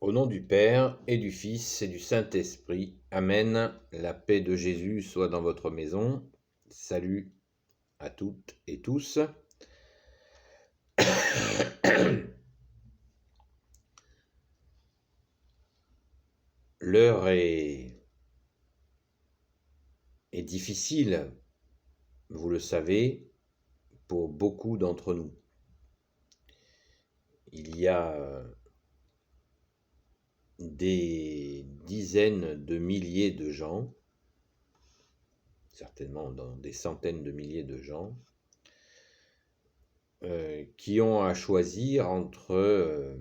Au nom du Père et du Fils et du Saint-Esprit. Amen. La paix de Jésus soit dans votre maison. Salut à toutes et tous. L'heure est difficile, vous le savez, pour beaucoup d'entre nous. Il y a des dizaines de milliers de gens, certainement dans des centaines de milliers de gens, qui ont à choisir entre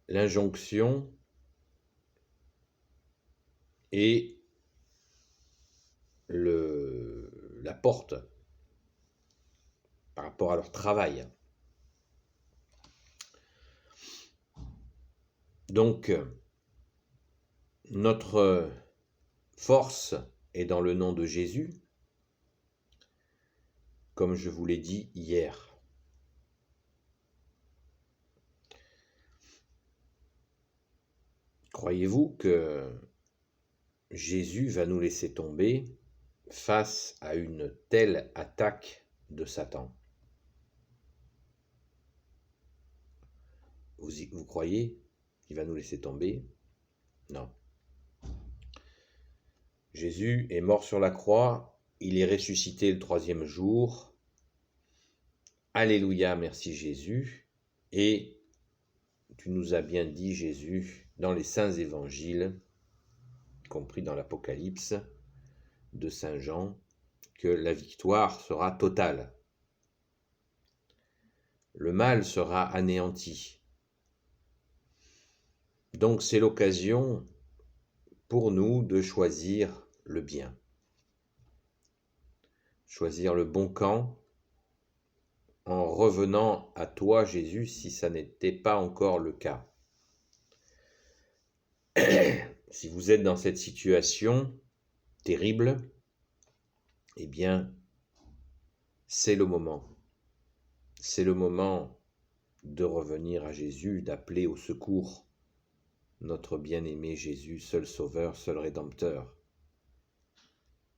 l'injonction et la porte par rapport à leur travail. Donc, notre force est dans le nom de Jésus, comme je vous l'ai dit hier. Croyez-vous que Jésus va nous laisser tomber face à une telle attaque de Satan? Vous croyez qu'il va nous laisser tomber? Non. Jésus est mort sur la croix, il est ressuscité le 3e jour. Alléluia, merci Jésus. Et tu nous as bien dit, Jésus, dans les saints évangiles, compris dans l'Apocalypse de Saint Jean, que la victoire sera totale. Le mal sera anéanti. Donc c'est l'occasion pour nous de choisir le bien. Choisir le bon camp en revenant à toi, Jésus, si ça n'était pas encore le cas. Si vous êtes dans cette situation terrible, eh bien, c'est le moment. C'est le moment de revenir à Jésus, d'appeler au secours notre bien-aimé Jésus, seul Sauveur, seul Rédempteur.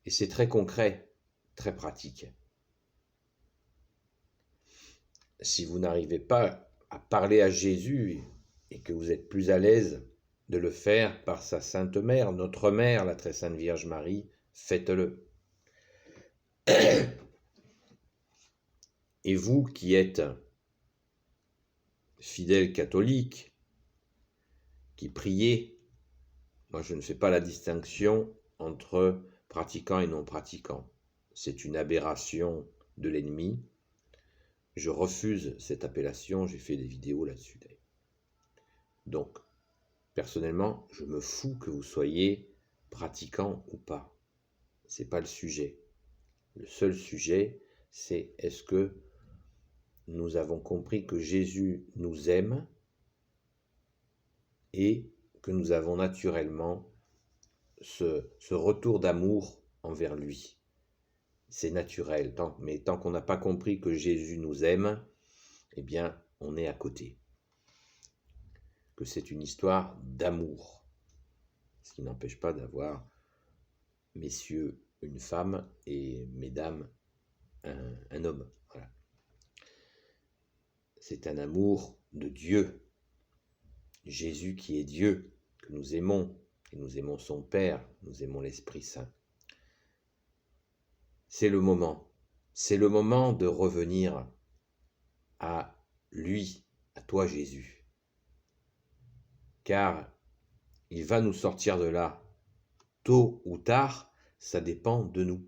Et c'est très concret, très pratique. Si vous n'arrivez pas à parler à Jésus et que vous êtes plus à l'aise de le faire par sa Sainte Mère, notre Mère, la Très Sainte Vierge Marie, faites-le. Et vous qui êtes fidèle catholique, qui priez, moi je ne fais pas la distinction entre pratiquants et non pratiquants. C'est une aberration de l'ennemi. Je refuse cette appellation, j'ai fait des vidéos là-dessus. Donc, personnellement, je me fous que vous soyez pratiquant ou pas. C'est pas le sujet. Le seul sujet, c'est est-ce que nous avons compris que Jésus nous aime et que nous avons naturellement ce retour d'amour envers lui. C'est naturel, mais tant qu'on n'a pas compris que Jésus nous aime, eh bien, on est à côté. Que c'est une histoire d'amour. Ce qui n'empêche pas d'avoir, messieurs, une femme et mesdames, un homme. Voilà. C'est un amour de Dieu. Jésus qui est Dieu, que nous aimons. Et nous aimons son Père, nous aimons l'Esprit Saint. C'est le moment. C'est le moment de revenir à lui, à toi Jésus. Car il va nous sortir de là. Tôt ou tard, ça dépend de nous.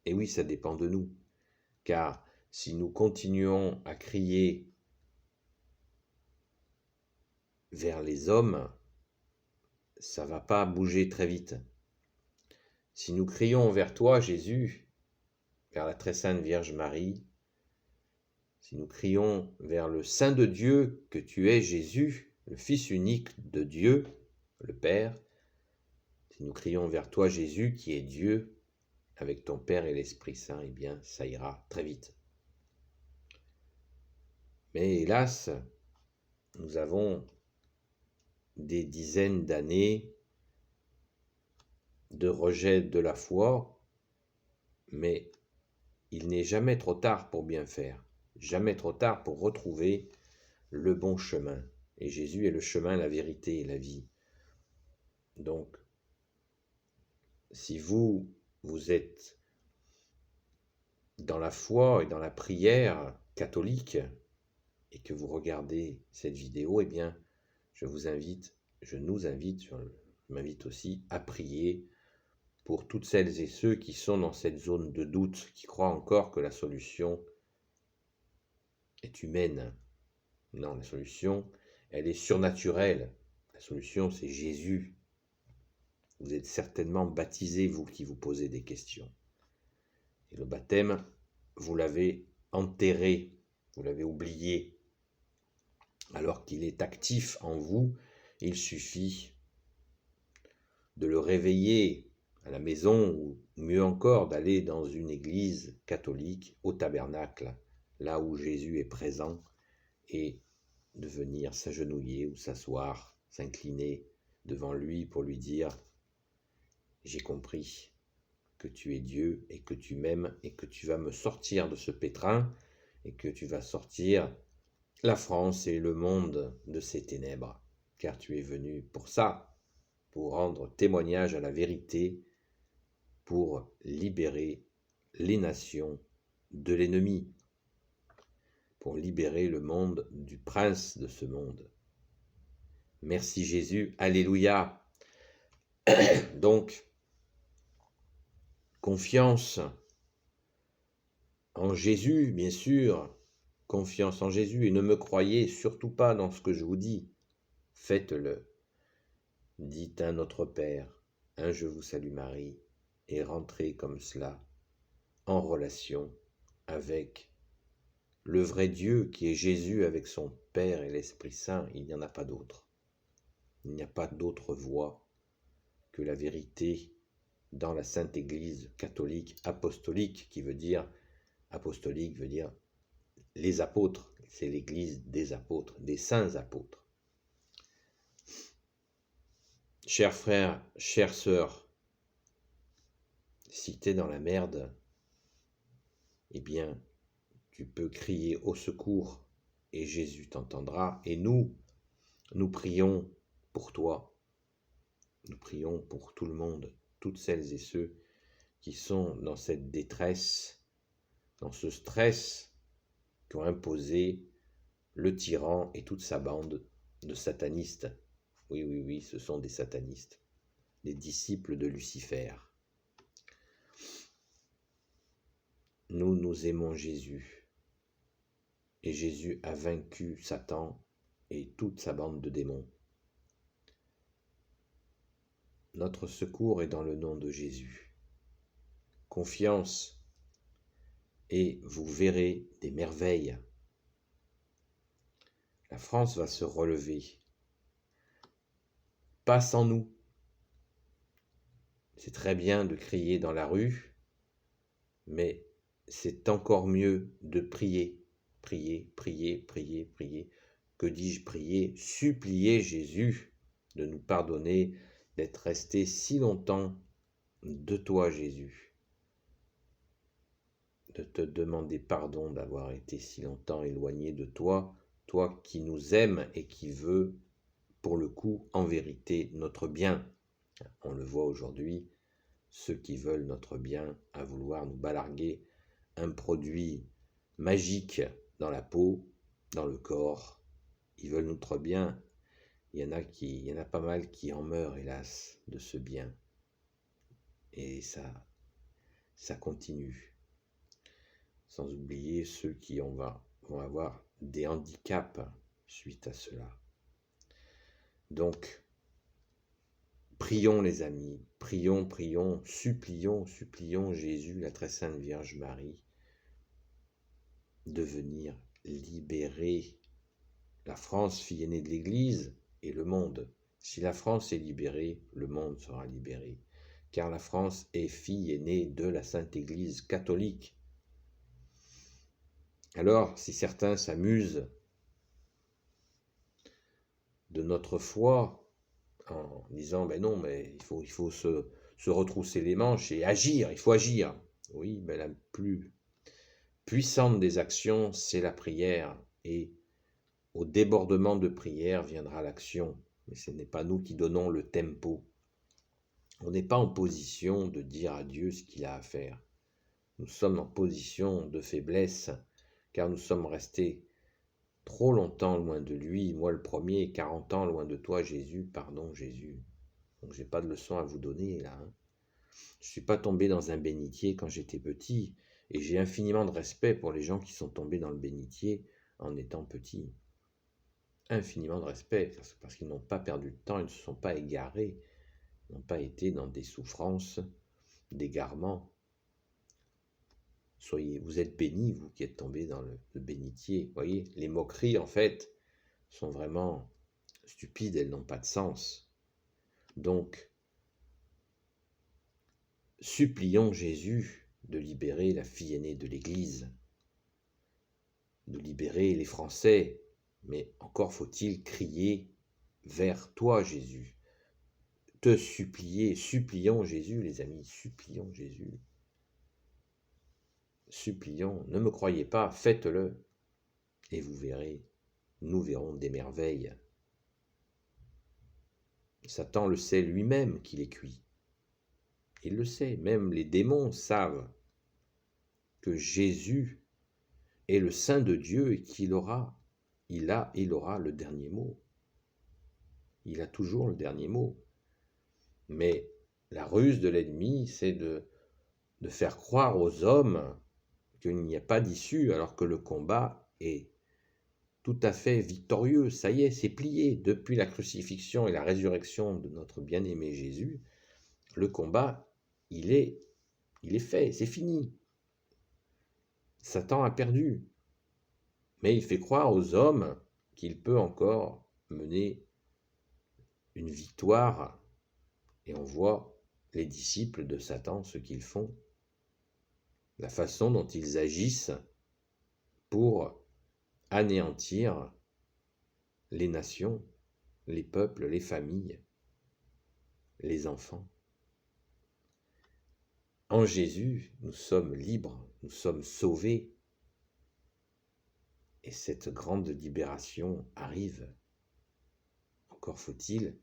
Et oui, ça dépend de nous. Car si nous continuons à crier vers les hommes, ça ne va pas bouger très vite. Si nous crions vers toi, Jésus, vers la très sainte Vierge Marie, si nous crions vers le Saint de Dieu que tu es Jésus, le Fils unique de Dieu, le Père, si nous crions vers toi Jésus qui est Dieu, avec ton Père et l'Esprit Saint, eh bien ça ira très vite. Mais hélas, nous avons des dizaines d'années de rejet de la foi, mais il n'est jamais trop tard pour bien faire, jamais trop tard pour retrouver le bon chemin. Et Jésus est le chemin, la vérité et la vie. Donc, si vous êtes dans la foi et dans la prière catholique et que vous regardez cette vidéo, eh bien, je m'invite aussi à prier pour toutes celles et ceux qui sont dans cette zone de doute, qui croient encore que la solution est humaine. Non, la solution, elle est surnaturelle. La solution, c'est Jésus. Vous êtes certainement baptisés, vous qui vous posez des questions. Et le baptême, vous l'avez enterré, vous l'avez oublié. Alors qu'il est actif en vous, il suffit de le réveiller à la maison, ou mieux encore d'aller dans une église catholique, au tabernacle, là où Jésus est présent, et de venir s'agenouiller ou s'asseoir, s'incliner devant lui pour lui dire « J'ai compris que tu es Dieu et que tu m'aimes et que tu vas me sortir de ce pétrin et que tu vas sortir la France et le monde de ces ténèbres, car tu es venu pour ça, pour rendre témoignage à la vérité, pour libérer les nations de l'ennemi, pour libérer le monde du prince de ce monde. Merci Jésus, alléluia. Donc, confiance en Jésus, bien sûr, confiance en Jésus, et ne me croyez surtout pas dans ce que je vous dis, faites-le. Dites un Notre Père, un Je vous salue Marie, et rentrez comme cela en relation avec le vrai Dieu qui est Jésus avec son Père et l'Esprit Saint. Il n'y en a pas d'autre. Il n'y a pas d'autre voie que la vérité dans la Sainte Église catholique apostolique, qui veut dire, apostolique veut dire les apôtres, c'est l'Église des apôtres, des saints apôtres. Chers frères, chères sœurs, si tu es dans la merde, eh bien, tu peux crier au secours et Jésus t'entendra. Et nous prions pour toi. Nous prions pour tout le monde, toutes celles et ceux qui sont dans cette détresse, dans ce stress qu'ont imposé le tyran et toute sa bande de satanistes. Oui, ce sont des satanistes, des disciples de Lucifer. Nous aimons Jésus, et Jésus a vaincu Satan et toute sa bande de démons. Notre secours est dans le nom de Jésus. Confiance, et vous verrez des merveilles. La France va se relever. Pas sans nous. C'est très bien de crier dans la rue, mais c'est encore mieux de prier. Prier. Que dis-je prier? Supplier Jésus de nous pardonner d'être resté si longtemps de toi, Jésus. De te demander pardon d'avoir été si longtemps éloigné de toi, toi qui nous aimes et qui veux, pour le coup, en vérité, notre bien. On le voit aujourd'hui, ceux qui veulent notre bien, à vouloir nous balarguer un produit magique dans la peau, dans le corps. Ils veulent notre bien. Il y en a pas mal qui en meurent, hélas, de ce bien. Et ça continue. Sans oublier ceux qui vont avoir des handicaps suite à cela. Donc, prions les amis, prions, supplions Jésus, la très sainte Vierge Marie, de venir libérer la France, fille aînée de l'Église, et le monde. Si la France est libérée, le monde sera libéré, car la France est fille aînée de la Sainte Église catholique. Alors, si certains s'amusent de notre foi en disant, ben non, mais il faut se retrousser les manches et agir, il faut agir. Oui, mais la plus puissante des actions, c'est la prière. Et au débordement de prière viendra l'action. Mais ce n'est pas nous qui donnons le tempo. On n'est pas en position de dire à Dieu ce qu'il a à faire. Nous sommes en position de faiblesse, car nous sommes restés trop longtemps loin de lui, moi le premier, 40 ans loin de toi Jésus, pardon Jésus. Donc j'ai pas de leçon à vous donner là. Je suis pas tombé dans un bénitier quand j'étais petit, et j'ai infiniment de respect pour les gens qui sont tombés dans le bénitier en étant petits. Infiniment de respect, parce qu'ils n'ont pas perdu de temps, ils ne se sont pas égarés, ils n'ont pas été dans des souffrances, d'égarements. Vous êtes bénis, vous qui êtes tombés dans le bénitier. Vous voyez, les moqueries, en fait, sont vraiment stupides, elles n'ont pas de sens. Donc, supplions Jésus de libérer la fille aînée de l'Église, de libérer les Français, mais encore faut-il crier vers toi, Jésus. Te supplier, supplions Jésus, les amis, supplions Jésus. Supplions, ne me croyez pas, faites-le, et vous verrez, nous verrons des merveilles. Satan le sait lui-même qu'il est cuit. Il le sait, même les démons savent que Jésus est le Saint de Dieu et qu'il aura, il aura le dernier mot. Il a toujours le dernier mot. Mais la ruse de l'ennemi, c'est de faire croire aux hommes qu'il n'y a pas d'issue, alors que le combat est tout à fait victorieux. Ça y est, c'est plié. Depuis la crucifixion et la résurrection de notre bien-aimé Jésus, le combat, il est fait, c'est fini. Satan a perdu. Mais il fait croire aux hommes qu'il peut encore mener une victoire. Et on voit les disciples de Satan, ce qu'ils font, la façon dont ils agissent pour anéantir les nations, les peuples, les familles, les enfants. En Jésus, nous sommes libres, nous sommes sauvés. Et cette grande libération arrive. Encore faut-il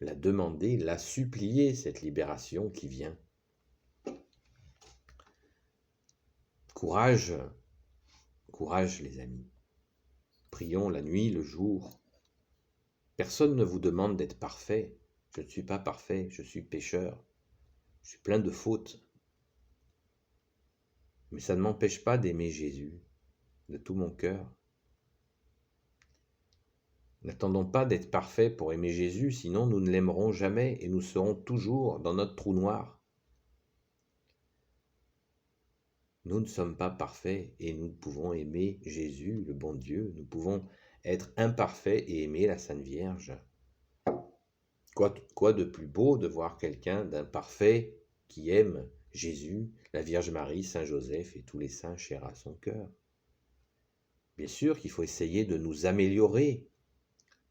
la demander, la supplier, cette libération qui vient. Courage, courage les amis. Prions la nuit, le jour. Personne ne vous demande d'être parfait. Je ne suis pas parfait, je suis pécheur. Je suis plein de fautes. Mais ça ne m'empêche pas d'aimer Jésus de tout mon cœur. N'attendons pas d'être parfaits pour aimer Jésus, sinon nous ne l'aimerons jamais et nous serons toujours dans notre trou noir. Nous ne sommes pas parfaits et nous pouvons aimer Jésus, le bon Dieu. Nous pouvons être imparfaits et aimer la Sainte Vierge. Quoi de plus beau de voir quelqu'un d'imparfait qui aime Jésus, la Vierge Marie, Saint Joseph et tous les saints chers à son cœur. Bien sûr qu'il faut essayer de nous améliorer.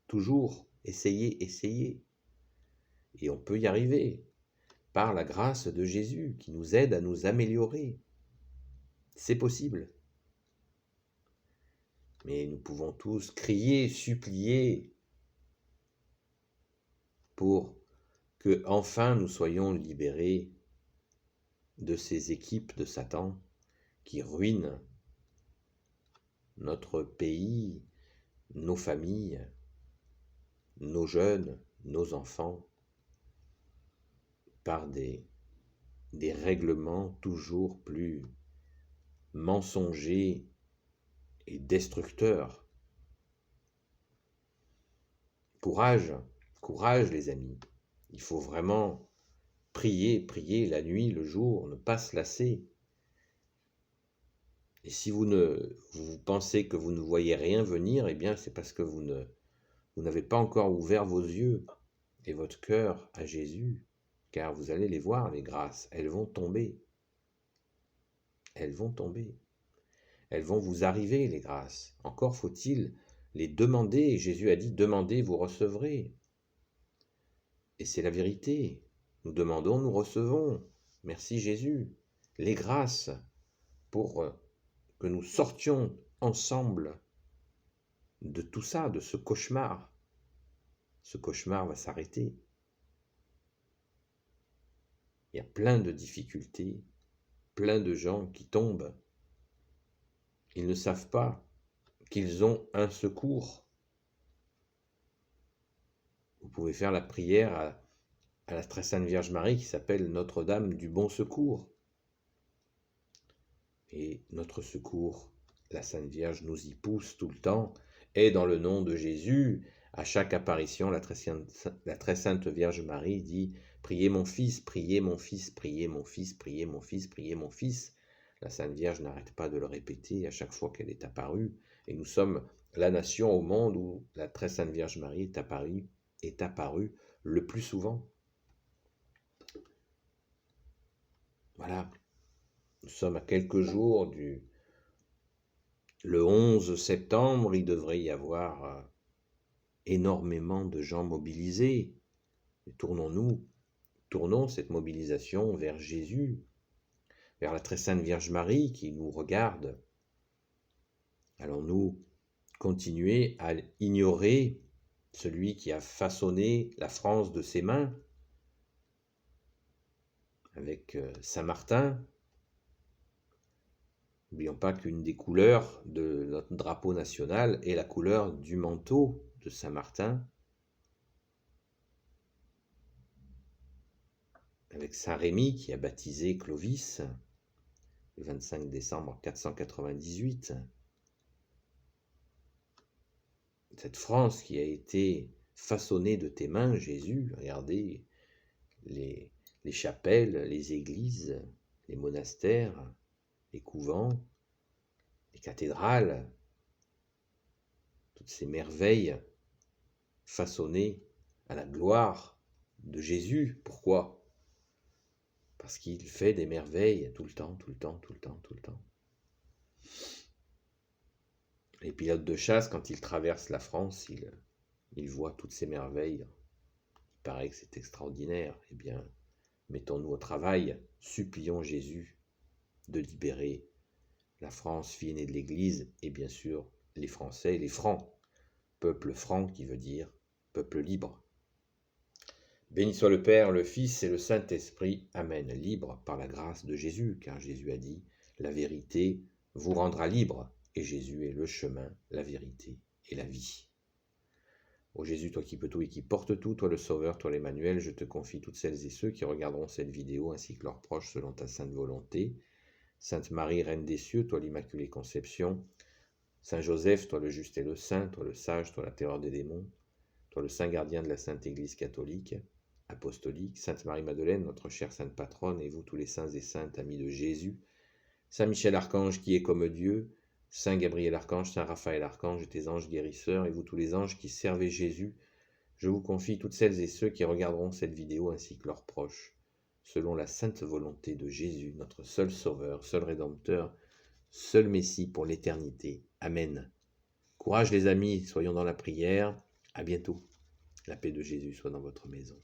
Toujours essayer. Et on peut y arriver par la grâce de Jésus qui nous aide à nous améliorer. C'est possible. Mais nous pouvons tous crier, supplier pour que enfin nous soyons libérés de ces équipes de Satan qui ruinent notre pays, nos familles, nos jeunes, nos enfants, par des règlements toujours plus mensongers et destructeurs. Courage, courage les amis. Il faut vraiment prier la nuit, le jour, ne pas se lasser. Et si vous pensez que vous ne voyez rien venir, eh bien c'est parce que vous n'avez pas encore ouvert vos yeux et votre cœur à Jésus, car vous allez les voir, les grâces, elles vont tomber. Elles vont tomber. Elles vont vous arriver, les grâces. Encore faut-il les demander. Jésus a dit, demandez, vous recevrez. Et c'est la vérité. Nous demandons, nous recevons. Merci Jésus. Les grâces pour que nous sortions ensemble de tout ça, de ce cauchemar. Ce cauchemar va s'arrêter. Il y a plein de difficultés, plein de gens qui tombent. Ils ne savent pas qu'ils ont un secours. Vous pouvez faire la prière à la très sainte Vierge Marie qui s'appelle Notre-Dame du Bon Secours. Et notre secours, la Sainte Vierge nous y pousse tout le temps. Et dans le nom de Jésus, à chaque apparition, la très sainte Vierge Marie dit « Priez mon fils, priez mon fils, priez mon fils, priez mon fils, priez mon fils ». La Sainte Vierge n'arrête pas de le répéter à chaque fois qu'elle est apparue. Et nous sommes la nation au monde où la très sainte Vierge Marie est apparue le plus souvent. Voilà. Nous sommes à quelques jours le 11 septembre, il devrait y avoir énormément de gens mobilisés. Et tournons cette mobilisation vers Jésus, vers la très sainte Vierge Marie qui nous regarde. Allons-nous continuer à ignorer celui qui a façonné la France de ses mains avec Saint-Martin? N'oublions pas qu'une des couleurs de notre drapeau national est la couleur du manteau de Saint-Martin, avec Saint-Rémy qui a baptisé Clovis le 25 décembre 498. Cette France qui a été façonnée de tes mains, Jésus, regardez les chapelles, les églises, les monastères, les couvents, les cathédrales, toutes ces merveilles façonnées à la gloire de Jésus. Pourquoi? Parce qu'il fait des merveilles tout le temps, tout le temps, tout le temps, tout le temps. Les pilotes de chasse, quand ils traversent la France, ils voient toutes ces merveilles. Il paraît que c'est extraordinaire. Eh bien, mettons-nous au travail, supplions Jésus de libérer la France, fille aînée de l'Église, et bien sûr les Français, les Francs. Peuple franc qui veut dire peuple libre. Béni soit le Père, le Fils et le Saint-Esprit. Amen. Libre par la grâce de Jésus, car Jésus a dit « La vérité vous rendra libre ». Et Jésus est le chemin, la vérité et la vie. Ô Jésus, toi qui peux tout et qui portes tout, toi le Sauveur, toi l'Emmanuel, je te confie toutes celles et ceux qui regarderont cette vidéo ainsi que leurs proches selon ta sainte volonté. Sainte Marie, Reine des cieux, toi l'Immaculée Conception. Saint Joseph, toi le juste et le saint, toi le sage, toi la terreur des démons, toi le saint gardien de la Sainte Église catholique, apostolique. Sainte Marie-Madeleine, notre chère sainte patronne, et vous tous les saints et saintes amis de Jésus. Saint Michel Archange qui est comme Dieu, Saint Gabriel Archange, Saint Raphaël Archange et tes anges guérisseurs, et vous tous les anges qui servez Jésus, je vous confie toutes celles et ceux qui regarderont cette vidéo ainsi que leurs proches, selon la sainte volonté de Jésus, notre seul Sauveur, seul Rédempteur, seul Messie pour l'éternité. Amen. Courage les amis, soyons dans la prière. À bientôt. La paix de Jésus soit dans votre maison.